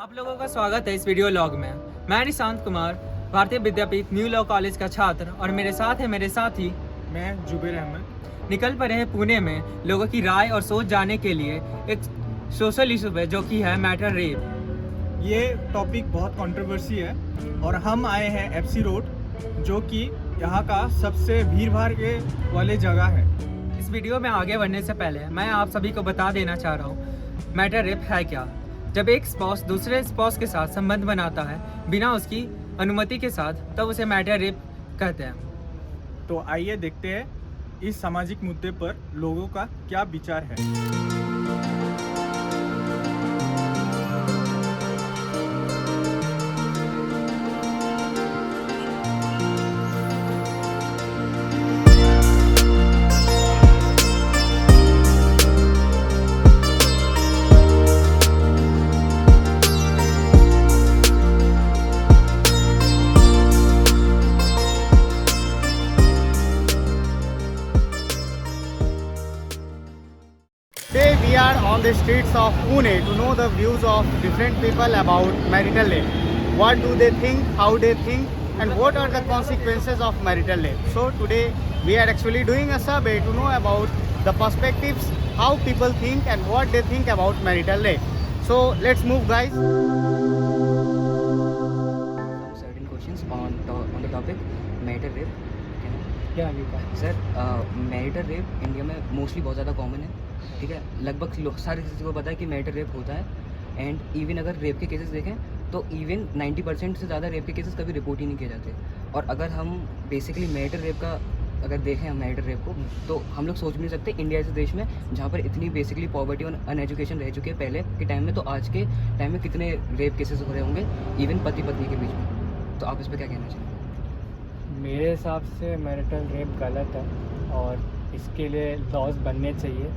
आप लोगों का स्वागत है इस वीडियो लॉग में। मैं निशांत कुमार, भारतीय विद्यापीठ न्यू लॉ कॉलेज का छात्र, और मेरे साथ है मेरे साथी मैं जुबेर अहमद। निकल पड़े हैं पुणे में लोगों की राय और सोच जानने के लिए एक सोशल इशू पे, जो कि है मैटर रेप। ये टॉपिक बहुत कंट्रोवर्सी है और हम आए हैं एफसी रोड, जो कि यहाँ का सबसे भीड़ भाड़ के वाले जगह है। इस वीडियो में आगे बढ़ने से पहले मैं आप सभी को बता देना चाह रहा हूँ मैटर रेप है क्या। जब एक स्पाउस दूसरे स्पाउस के साथ संबंध बनाता है बिना उसकी अनुमति के साथ, तब उसे मैटर रेप कहते हैं। तो आइए देखते हैं इस सामाजिक मुद्दे पर लोगों का क्या विचार है। Today we are on the streets of Pune to know the views of different people about marital rape. What do they think, how they think, and what are the consequences of marital rape. So today we are actually doing a survey to know about the perspectives, how people think and what they think about marital rape. So let's move, guys. Certain questions on the topic marital rape. क्या you का sir marital rape India में mostly बहुत ज़्यादा common है, ठीक है। लगभग लोग सारे किसी को पता है कि मैरिटल रेप होता है। एंड इवन अगर रेप के केसेस देखें तो इवन 90% से ज़्यादा रेप के केसेस कभी रिपोर्ट ही नहीं किए जाते। और अगर हम बेसिकली मैरिटल रेप का अगर देखें हम मैरिटल रेप को, तो हम लोग सोच भी नहीं सकते इंडिया जैसे देश में जहाँ पर इतनी बेसिकली पॉवर्टी और अनएजुकेशन रह चुकी है पहले के टाइम में, तो आज के टाइम में कितने रेप केसेस हो रहे होंगे इवन पति पत्नी के बीच में। तो आप इस पर क्या कहना चाहिए? मेरे हिसाब से मैरिटल रेप गलत है और इसके लिए लॉज बनने चाहिए।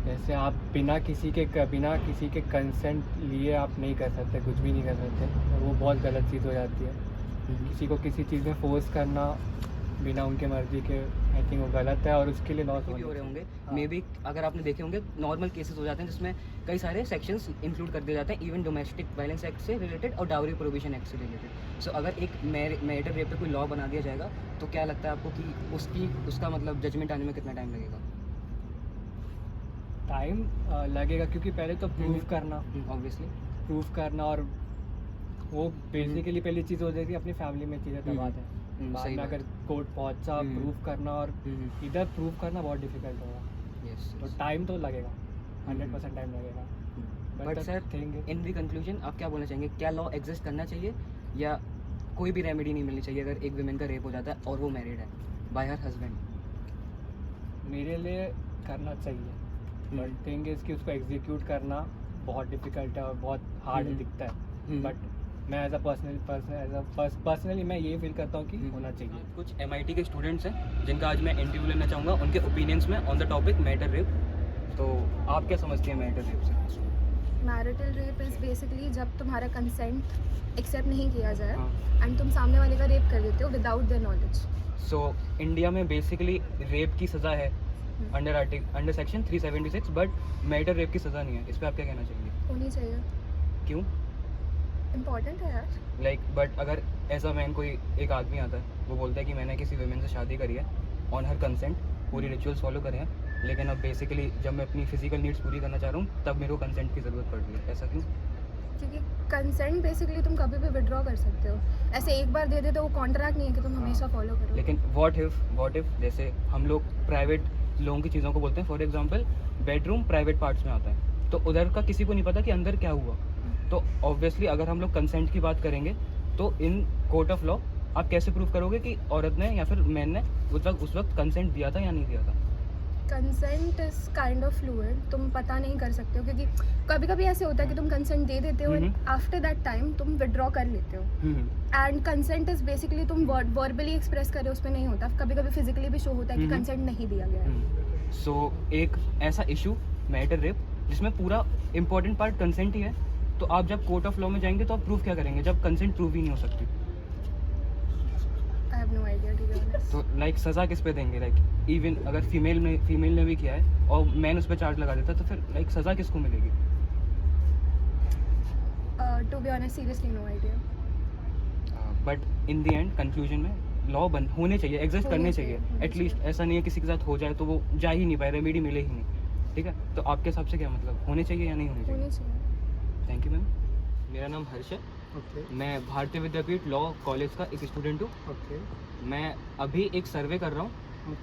जैसे आप बिना किसी के कंसेंट लिए आप नहीं कर सकते, कुछ भी नहीं कर सकते, तो वो बहुत गलत चीज़ हो जाती है। किसी को किसी चीज़ में फोर्स करना बिना उनके मर्जी के, आई थिंक वो गलत है और उसके लिए लॉस भी हो रहे होंगे। मे बी अगर आपने देखे होंगे नॉर्मल केसेस हो जाते हैं जिसमें कई सारे सेक्शंस इंक्लूड कर दिए जाते हैं, इवन डोमेस्टिक वायलेंस एक्ट से रिलेटेड और डाउरी प्रोहिबिशन एक्ट से रिलेटेड। सो अगर एक मैरिटल रेप पे कोई लॉ बना दिया जाएगा तो क्या लगता है आपको कि उसका मतलब जजमेंट आने में कितना टाइम लगेगा? टाइम लगेगा, क्योंकि पहले तो प्रूफ करना, ऑब्वियसली प्रूफ करना, और वो बेसिकली पहली चीज़ हो जाएगी अपनी फैमिली में चीज़ें दबा दें। बाद सही में बात। अगर कोर्ट पहुंचा प्रूफ करना, और इधर प्रूफ करना बहुत डिफिकल्ट होगा, यस। तो टाइम तो लगेगा, 100% टाइम लगेगा। But sir in the conclusion आप क्या बोलना चाहेंगे? क्या लॉ एग्जिस्ट करना चाहिए या कोई भी रेमेडी नहीं मिलनी चाहिए अगर एक विमेन का रेप हो जाता है और वो मैरिड है बाय हर हस्बैंड? मेरे लिए करना चाहिए, बट थिंग इज़ कि उसको एग्जीक्यूट करना बहुत डिफिकल्ट है और बहुत हार्ड दिखता है। बट मैं एज अ पर्सनली मैं ये फील करता हूँ कि होना चाहिए। कुछ MIT के स्टूडेंट्स हैं जिनका आज मैं इंटरव्यू लेना चाहूँगा उनके ओपिनियंस में on the topic marital rape. तो आप क्या समझती हैं मैरिटल रेप से? मैरिटल रेप इज़ बेसिकली जब तुम्हारा कंसेंट एक्सेप्ट नहीं किया जाए हाँ। एंड तुम सामने वाले का रेप कर देते हो without their knowledge. So India में बेसिकली रेप की सज़ा है under section 376, but marital rape की सज़ा नहीं है। इस पर आप क्या कहना चाहेंगे? होनी चाहिए, क्यों? इम्पॉर्टेंट है यार। लाइक बट अगर ऐसा मैन कोई एक आदमी आता है, वो बोलता है कि मैंने किसी वुमेन से शादी करी है ऑन हर कंसेंट, पूरी रिचुअल्स फॉलो करे हैं, लेकिन अब बेसिकली जब मैं अपनी फिजिकल नीड्स पूरी करना चाह रहा हूँ तब मेरे को कंसेंट की ज़रूरत पड़ रही है, ऐसा क्यों? क्योंकि कंसेंट बेसिकली तुम कभी भी विड्रॉ कर सकते हो, ऐसे एक बार दे दे तो वो कॉन्ट्रैक्ट नहीं है कि तुम हमेशा फॉलो करो। लेकिन व्हाट इफ जैसे हम लोग प्राइवेट लोगों की चीज़ों को बोलते हैं, for example bedroom private parts में आता है, तो उधर का किसी को नहीं पता कि अंदर क्या हुआ। तो ऑब्वियसली अगर हम लोग कंसेंट की बात करेंगे तो इन कोर्ट ऑफ लॉ आप कैसे प्रूव करोगे कि औरत ने या फिर मैन ने उस वक्त कंसेंट दिया था या नहीं दिया था? Consent is kind of fluid, तुम पता नहीं कर सकते हो, क्योंकि कभी कभी ऐसे होता है कि तुम कंसेंट दे देते हो एंड आफ्टर दैट टाइम तुम विड्रॉ कर लेते हो। एंड कंसेंट इज बेसिकली तुम वर्बली एक्सप्रेस करे उस पर नहीं होता, कभी कभी फिजिकली भी शो होता है कि कंसेंट नहीं दिया गया है। सो एक ऐसा इशू मैरिटल रेप जिसमें पूरा इंपॉर्टेंट पार्ट कंसेंट ही है, तो आप जब कोर्ट ऑफ लॉ में जाएंगे तो आप प्रूफ क्या करेंगे जब कंसेंट प्रूव ही नहीं हो सकती? I have no idea to be honest. तो लाइक सज़ा किस पे देंगे? लाइक इवन अगर फीमेल ने भी किया है और मैन उस पर चार्ज लगा देता तो फिर लाइक सज़ा किसको मिलेगी? To be honest seriously no idea. But in the end conclusion में लॉ बन होने चाहिए, एग्जिस्ट होने करने चाहिए, चाहिए होने एटलीस्ट। चाहिए। ऐसा नहीं है किसी के साथ हो जाए तो वो जा ही नहीं पाए, रेमेडी मिले ही नहीं, ठीक है। तो आपके हिसाब से क्या मतलब, होने चाहिए या नहीं होने चाहिए? होनी चाहिए। Thank you ma'am. मेरा नाम हर्ष है, ओके मैं भारतीय विद्यापीठ लॉ कॉलेज का एक स्टूडेंट हूँ। ओके मैं अभी एक सर्वे कर रहा हूँ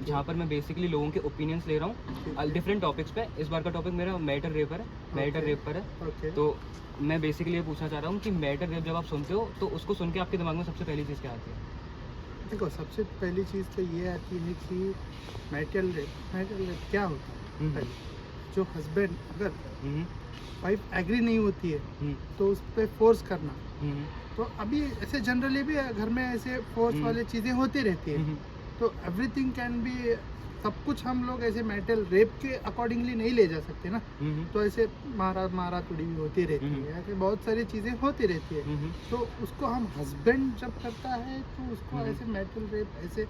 जहाँ पर मैं बेसिकली लोगों के ओपिनियंस ले रहा हूँ डिफरेंट टॉपिक्स पे। इस बार का टॉपिक मेरा मैटर रेप पर है, मैटर रेप पर है। ओके तो मैं बेसिकली ये पूछना चाह रहा हूँ कि मैटर रेप जब आप सुनते हो तो उसको सुन के आपके दिमाग में सबसे पहली चीज़ क्या आती है? देखो, सबसे पहली चीज़ तो ये आती है कि मैरिटल रेप क्या होता है। हम्म। पहले जो हस्बैंड अगर हम्म, वाइफ एग्री नहीं होती है हम्म, तो उस पर फोर्स करना। हम्म, तो अभी ऐसे जनरली भी घर में ऐसे फोर्स हम्म। वाली चीज़ें होती रहती है। हम्म, तो एवरीथिंग कैन बी, सब कुछ हम लोग ऐसे मैरिटल रेप के अकॉर्डिंगली नहीं ले जा सकते ना। हम्म, तो ऐसे मारा तुड़ी भी होती रहती हम्म। है, ऐसे बहुत सारी चीज़ें होती रहती है। हम्म, तो उसको हम हस्बैंड जब करता है तो उसको हम्म। ऐसे मैरिटल रेप ऐसे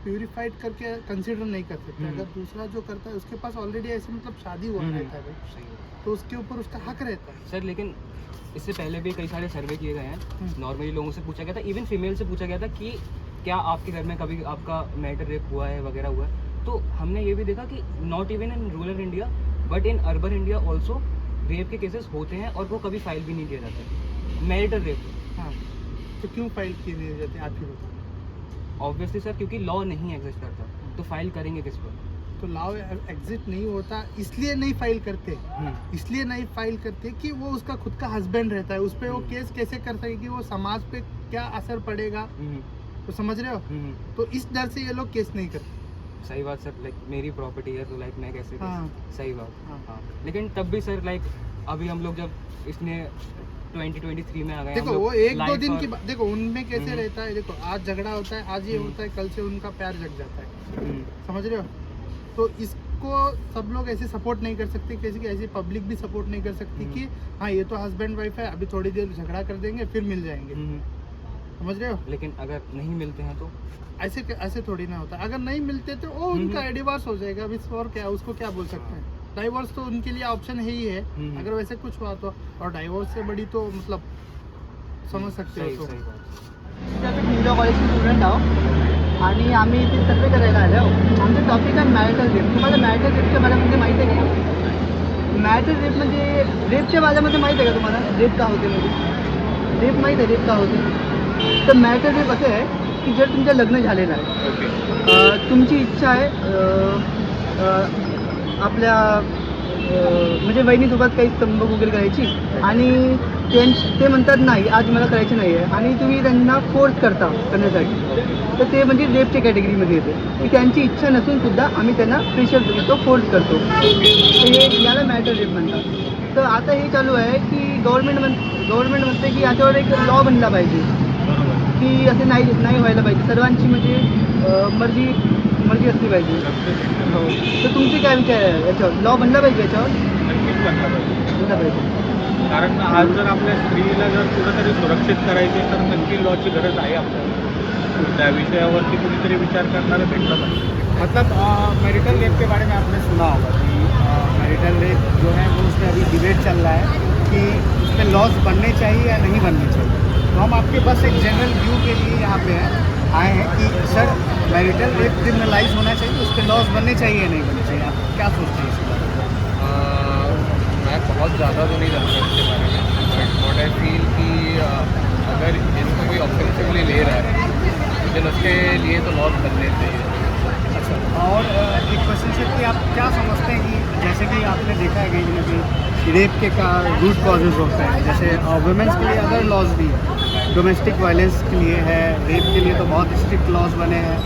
प्यूरिफाइड करके कंसिडर नहीं कर सकते। हम्म। अगर दूसरा जो करता है उसके पास ऑलरेडी ऐसे मतलब शादी हुआ हम्म। रहता है, सही है। तो उसके ऊपर उसका हक रहता है। सर लेकिन इससे पहले भी कई सारे सर्वे किए गए हैं, हम्म। नॉर्मली लोगों से पूछा गया था, इवन फीमेल से पूछा गया था कि क्या आपके घर में कभी आपका मैटर रेप हुआ है वगैरह हुआ है। तो हमने ये भी देखा कि not even in rural India but in urban India also rape के केसेस होते हैं और वो कभी फाइल भी नहीं किए जाते मैरिटल रेप। हाँ, तो क्यों फाइल किए नहीं जाते आप ही बताओ। ऑब्वियसली सर क्योंकि लॉ नहीं एग्जिस्ट करता, तो फाइल करेंगे किस पर? तो लॉ एग्जिट नहीं होता इसलिए नहीं फाइल करते, इसलिए नहीं फाइल करते कि वो उसका खुद का हस्बैंड रहता है, उस पर वो केस कैसे कर सके कि वो समाज पे क्या असर पड़ेगा। तो समझ रहे हो, तो इस डर से ये लोग केस नहीं करते। सही बात सर, लाइक मेरी प्रॉपर्टी है तो लाइक मैं कैसे हाँ। सही बात। हाँ। हाँ लेकिन तब भी सर लाइक अभी हम लोग जब इसने 2023 में आ गए, देखो हम लोग वो एक दो life दिन और- की बात, देखो उनमें कैसे हम्म। रहता है। देखो आज झगड़ा होता है, आज ये हम्म। होता है, कल से उनका प्यार जग जाता है। हम्म, समझ रहे हो, तो इसको सब लोग ऐसे सपोर्ट नहीं कर सकते, कैसे कि ऐसी पब्लिक भी सपोर्ट नहीं कर सकती हम्म। कि हाँ ये तो हस्बैंड वाइफ है, अभी थोड़ी देर झगड़ा कर देंगे फिर मिल जाएंगे। हम्म, समझ रहे हो, लेकिन अगर नहीं मिलते हैं तो ऐसे थोड़ी ना होता। अगर नहीं मिलते तो वो उनका डिवोर्स हो जाएगा, अभी और क्या, उसको क्या बोल सकते हैं। डाइवोर्स तो उनके लिए ऑप्शन है ही है, हम्म। अगर वैसे कुछ हुआ तो। और डाइवोर्स से बड़ी तो मतलब समझ सकते सही हो तो। सही बात। विद्यापीठ लॉ कॉलेजचे स्टुडंट आहोत आणि आम्ही इथे सर्वे करायला आलो आहोत. आमचं टॉपिक आहे मॅरिटल रेप. तुम्हाला मॅरिटल रेपच्या बारेमध्ये माहीत आहे का? मॅरिटल रेप म्हणजे रेपच्या बारेमध्ये माहीत आहे का तुम्हाला? रेप का होते म्हणजे रेप माहीत आहे, रेप का होते? तर मॅरिटल रेप असं आहे की जर तुमचं लग्न झालेलं आहे, तुमची इच्छा आहे आपल्या म्हणजे वहिनीसोबत काही संभोग वगैरे करायची आणि ते म्हणतात नाही आज मला करायचं नाही आहे आणि तुम्ही त्यांना फोर्स करता करण्यासाठी, तर ते म्हणजे रेपच्या कॅटेगरीमध्ये येते की त्यांची इच्छा नसून सुद्धा आम्ही त्यांना प्रेशर देतो, फोर्स करतो. तर हे याला मॅटर रेप म्हणतात. तर आता हे चालू आहे की गव्हर्नमेंट म्हणते की याच्यावर एक लॉ बनला पाहिजे की असे नाही व्हायला पाहिजे, सर्वांची म्हणजे मर्जी असली पाहिजे. हो, तर तुमचे काय विचार आहे याच्यावर? लॉ बनला पाहिजे याच्यावर? नक्कीच बनला पाहिजे. बनला पाहिजे. कारण आज जर आपल्या स्त्रीला जर कुठंतरी सुरक्षित करायचे तर नक्की लॉची गरज आहे आपल्याला. त्या विषयावरती कुणीतरी विचार करणारं भेटलं पाहिजे. मतलब मैरिटल रेप के बारे में आपने सुना होगा कि मैरिटल रेप जो है वो उसमें अभी डिबेट चल रहा है कि उसमें लॉज बनने चाहिए या नहीं बनने चाहिए. तो हम आपके बस एक जनरल व्यू के लिए यहाँ पे आए हैं कि सर मैरिटल रेप क्रिमिनलाइज होना चाहिए, उस पर लॉज बनने चाहिए या नहीं बनने चाहिए, आप क्या सोचते हैं इसके बारे में? मैं बहुत ज़्यादा तो नहीं जानता इसके बारे में, बट वॉट आई फील कि अगर इसको कोई ऑफेंसिवली ले रहा है लेकिन उसके लिए तो लॉज बनने चाहिए. अच्छा, और एक क्वेश्चन सर कि आप क्या समझते हैं कि जैसे कि आपने देखा है कहीं ना कहीं रेप के का रूट कॉजेज होते हैं, जैसे वुमेन्स के लिए अदर लॉज भी है, डोमेस्टिक वायलेंस के लिए है, रेप के लिए तो बहुत स्ट्रिक्ट लॉज बने हैं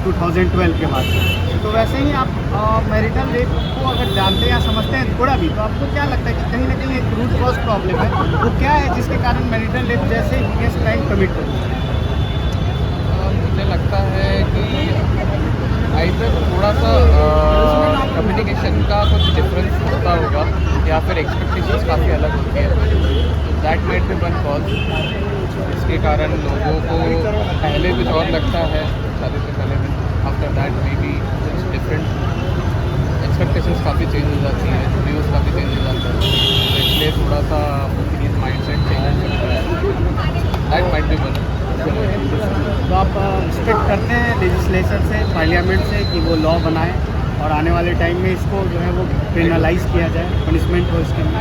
2012 के बाद से. तो वैसे ही आप मैरिटल रेप को अगर जानते हैं या समझते हैं थोड़ा भी, तो आपको क्या लगता है कि कहीं ना कहीं एक रूट कॉज प्रॉब्लम है, वो क्या है जिसके कारण मैरिटल रेप जैसे हिडियस क्राइम कमिट होते हैं? मुझे लगता है कि आइदर थोड़ा सा कम्युनिकेशन का कुछ डिफरेंस होता होगा या फिर एक्सपेक्टेशंस काफ़ी अलग होती है. That made be one cause, इसके कारण लोगों को पहले कुछ और लगता है शादी से पहले भी, आफ्टर दैट मे बी कुछ डिफरेंट एक्सपेक्टेशंस काफ़ी चेंज हो जाती हैं, व्यूज़ काफ़ी चेंज हो जाते हैं. तो इसलिए थोड़ा सा mind set change that might be one. तो आप एक्सपेक्ट करते हैं लेजिस्लेचर से, पार्लियामेंट से कि वो लॉ बनाए और आने वाले टाइम में इसको जो है वो पेनलाइज किया जाए, पनिशमेंट हो इसके लिए?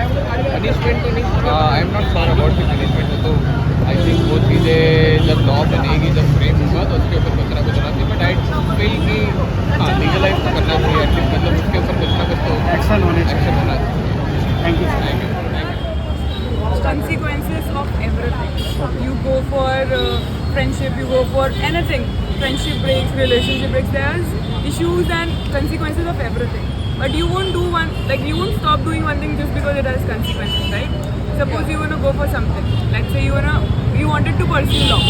पनिशमेंट तो नहीं, I am not sure about the punishment. तो आई थिंक वो चीज़ें जब लॉ बनेगी, जब फ्रेम होगा तो उसके ऊपर कुछ ना कुछ होना चाहिए। बट आई फील कि हाँ, लीगलाइज तो करना चाहिए एटलीस्ट, मतलब उसके ऊपर कुछ ना कुछ तो एक्शन होने चाहिए। एक्शन होना चाहिए। Thank you. Thank you. Consequences of everything. You go for friendship, you go for anything. Friendship breaks, relationship breaks. There's issues and consequences of everything. But you won't do one, like you won't stop doing one thing just because it has consequences, right? Suppose you wanna go for something. Let's say you wanted to pursue law,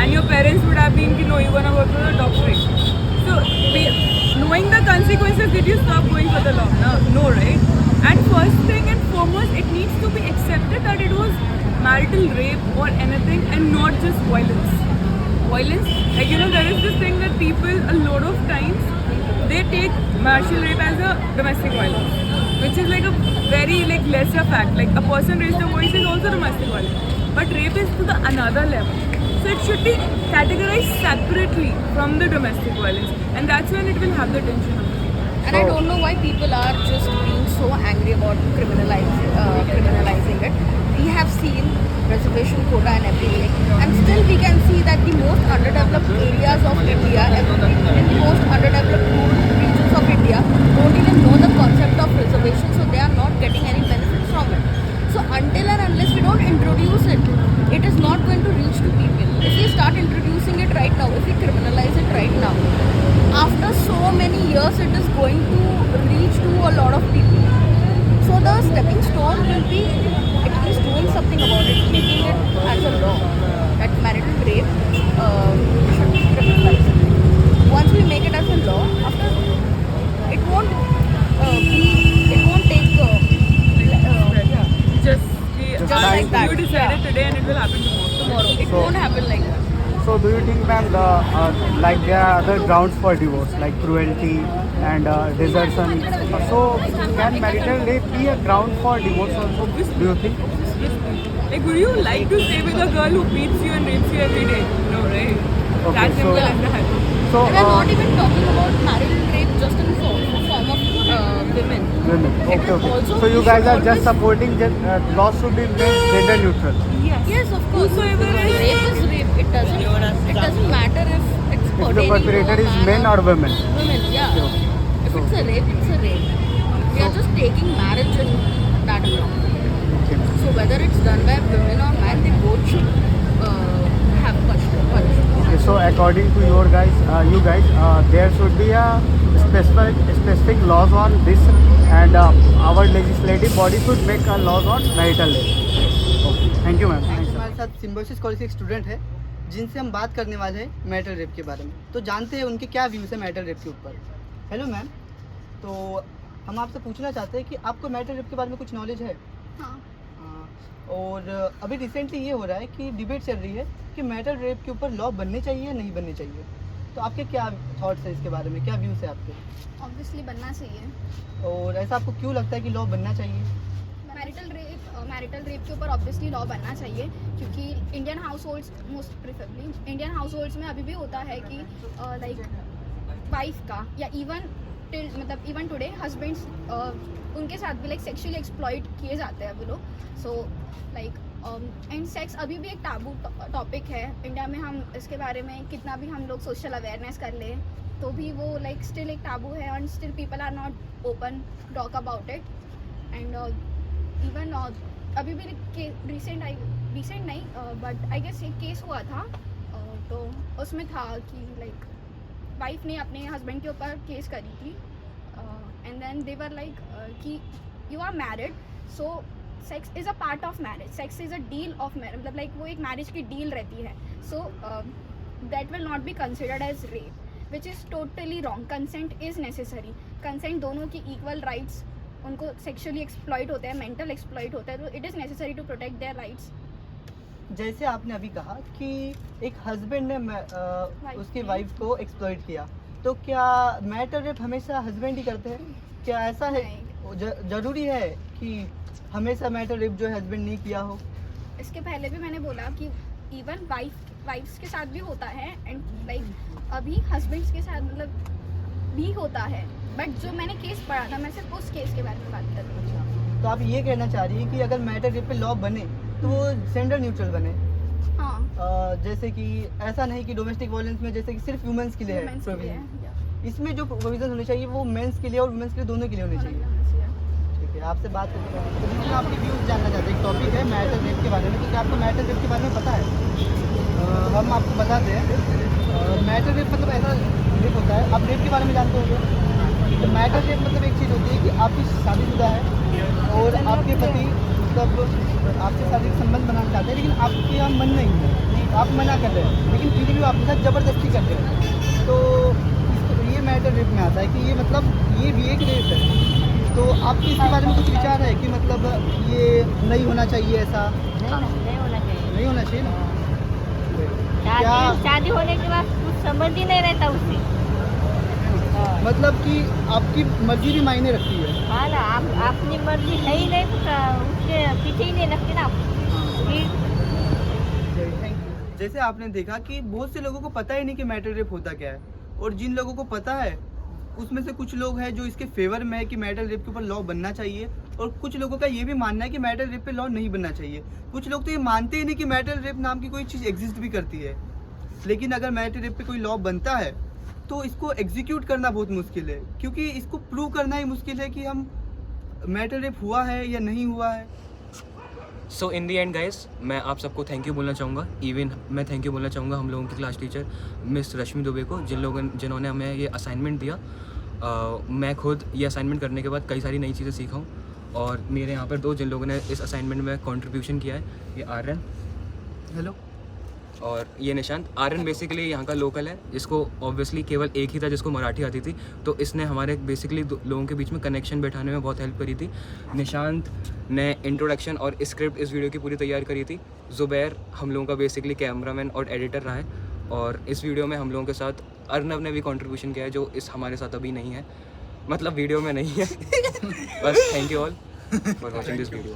and your parents would have been, no, you wanna go for the doctorate. So knowing the consequences, did you stop going for the law? No, right? And first thing and foremost, it needs to be accepted that it was marital rape or anything and not just violence. Violence, like there is this thing that people a lot of times they take marital rape as a domestic violence, which is like a very like lesser fact. Like a person raised a voice is also domestic violence, but rape is to the another level. So it should be categorized separately from the domestic violence, and that's when it will have the tension. And I don't know why people are just being so angry about criminalizing it. We have seen reservation quota and everything, and still we can see that the most underdeveloped areas of India and in the most underdeveloped rural regions of India don't even know the concept of reservation, so they are not getting any benefits from it. So until and unless we don't introduce it, it is not going to reach to people. If we start introducing it right now, if we criminalize it right now, after so many years it is going to reach to a lot of people. So the stepping stone will be at least doing something about it, making it as a law that marital rape should be criminalized. Once we make it as a law, after it won't take Just like that. You decided today and it will happen tomorrow. It won't happen like that. So do you think, ma'am, like there are other grounds for divorce, like cruelty and desertion? So can marital rape be a ground for divorce also? Do you think? Like, would you like to stay with a girl who beats you and rapes you every day? No, right? Okay, That so- simple as that. So And I'm not even talking about marital rape just in form of women. women. It Okay, will okay. also So you be guys are always- just supporting laws should be made gender neutral. Yes, of course. Whosoever is- Rape is rape. It doesn't matter if it's If the pertaining perpetrator to a is man men or women. women. Yeah. If it's a rape, it's a rape. We are just taking marriage in that account. Okay. So whether it's done by women or man, they both should have punishment. Okay, so according to you guys, there should be a specific laws on this, and our legislative body should make a laws on marital rape. Okay, thank you, ma'am. Thanks, sir. हमारे साथ Symbiosis college के एक student है जिनसे हम बात करने वाले हैं मैरिटल रेप के बारे में। तो जानते हैं उनके क्या व्यूज़ है मैरिटल रेप के ऊपर। हेलो मैम, तो हम आपसे पूछना चाहते हैं कि आपको मैरिटल रेप के बारे में कुछ नॉलेज है? हाँ। और अभी रिसेंटली ये हो रहा है कि डिबेट चल रही है कि मैरिटल रेप के ऊपर लॉ बनने चाहिए या नहीं बनने चाहिए। तो आपके क्या थॉट्स हैं इसके बारे में, क्या व्यूज़ है आपके? ऑब्वियसली बनना चाहिए। और ऐसा आपको क्यों लगता है कि लॉ बनना चाहिए? मैरिटल रेप के ऊपर ऑब्वियसली लॉ बनना चाहिए, क्योंकि Indian house holds most preferably Indian house holds में अभी भी होता है कि लाइक वाइफ का या इवन टुडे हस्बैंड्स उनके साथ भी लाइक सेक्सुअली एक्सप्लॉइट किए जाते हैं वो लोग। सो लाइक एंड सेक्स अभी भी एक टाबू टॉपिक है इंडिया में। हम इसके बारे में कितना भी हम लोग सोशल अवेयरनेस कर लें तो भी वो लाइक स्टिल एक टाबू है, and still people are not open talk about it. And even अभी भी रिसेंट नहीं बट आई गेस एक केस हुआ था, तो उसमें था कि लाइक वाइफ ने अपने हस्बैंड के ऊपर केस करी थी, and then they were like कि you are married, so sex is a part of marriage, sex is a deal of marriage, मतलब लाइक वो एक मैरिज की डील रहती है। So that will not be considered as rape, which is totally wrong. Consent is necessary. Consent दोनों की equal rights, उनको sexually exploit होता है, मेंटल एक्सप्लॉइट होता है, तो it is necessary to protect their rights. जैसे आपने अभी कहा कि एक हस्बैंड ने उसकी वाइफ को एक्सप्लॉइट किया, तो क्या मैरिटल रेप हमेशा हस्बैंड ही करते हैं? क्या ऐसा है ज़रूरी है कि हमेशा मैरिटल रेप जो है हस्बैंड नहीं किया हो? इसके पहले भी मैंने बोला कि इवन वाइफ्स के साथ भी होता है एंड लाइक अभी हस्बैंड्स के साथ मतलब भी होता है, बट जो मैंने केस पढ़ा था मैं सिर्फ उस केस के बारे में बात कर रही हूँ। तो आप ये कहना चाह रही है कि अगर मैटर रेप पे लॉ बने तो वो जेंडर न्यूट्रल बने। हाँ, जैसे कि ऐसा नहीं कि डोमेस्टिक वायलेंस में जैसे कि सिर्फ वुमेन्स के लिए है women's के लिए provision। है, इसमें जो प्रोविजन होने चाहिए वो मेंस के लिए और वुमेन्स के लिए दोनों के लिए होने चाहिए। ठीक है, आपसे बात करके तो जिसमें आपके व्यूज़ जानना चाहते हैं। एक टॉपिक है मैटर रेप के बारे में, क्योंकि आपको मैटर रेप के बारे में पता है। हम आपको बताते हैं मैटर रेप मतलब ऐसा रेप होता है, आप रेप के बारे में जानते होंगे। तो मैटर रेप मतलब एक चीज़ होती है कि आपकी शादीशुदा है और आपके पति मतलब आपसे शारीरिक संबंध बनाना चाहते हैं, लेकिन आपके यहाँ मन नहीं है, आप मना कर रहे हैं, लेकिन फिर भी आपके साथ ज़बरदस्ती कर रहे हैं, तो ये मैटर रेप में आता है कि ये मतलब ये भी एक रेप है। तो आपके इसके बारे में कुछ विचार है कि मतलब ये नहीं होना चाहिए ऐसा? नहीं होना चाहिए। नहीं होना चाहिए ना? क्या शादी होने के बाद कुछ संबंध ही नहीं रहता उससे। मतलब कि आपकी मर्जी भी मायने रखती है? हाँ ना, आप अपनी मर्जी है ही नहीं तो उसके पीछे ही नहीं लगते ना फिर। जैसे आपने देखा कि बहुत से लोगों को पता ही नहीं कि मैटर रेप होता क्या है, और जिन लोगों को पता है उसमें से कुछ लोग हैं जो इसके फेवर में है कि मैटर रेप के ऊपर लॉ बनना चाहिए, और कुछ लोगों का ये भी मानना है कि मैटर रेप पे लॉ नहीं बनना चाहिए। कुछ लोग तो ये मानते ही नहीं कि मैटर रेप नाम की कोई चीज़ एग्जिस्ट भी करती है। लेकिन अगर मैटर रेप पे कोई लॉ बनता है तो इसको एग्जीक्यूट करना बहुत मुश्किल है, क्योंकि इसको प्रूव करना ही मुश्किल है कि हम मैटर रेप हुआ है या नहीं हुआ है। सो इन दी एंड गाइस, मैं आप सबको थैंक यू बोलना चाहूँगा। इवन मैं थैंक यू बोलना चाहूँगा हम लोगों की क्लास टीचर मिस रश्मि दुबे को, जिन्होंने हमें ये असाइनमेंट दिया। मैं खुद ये असाइनमेंट करने के बाद कई सारी नई चीज़ें सीखा हूँ, और मेरे यहाँ पर दो जिन लोगों ने इस असाइनमेंट में कंट्रीब्यूशन किया है, ये आर्यन, हेलो, और ये निशांत। आर्यन बेसिकली यहाँ का लोकल है, जिसको ऑब्वियसली केवल एक ही था जिसको मराठी आती थी, तो इसने हमारे बेसिकली लोगों के बीच में कनेक्शन बैठाने में बहुत हेल्प करी थी। निशांत ने इंट्रोडक्शन और स्क्रिप्ट इस वीडियो की पूरी तैयार करी थी। ज़ुबैर हम लोगों का बेसिकली कैमरामैन और एडिटर रहा है, और इस वीडियो में हम लोगों के साथ अर्नव ने भी कंट्रीब्यूशन किया है, जो इस हमारे साथ अभी नहीं है, मतलब वीडियो में नहीं है। बस thank you all for watching this video.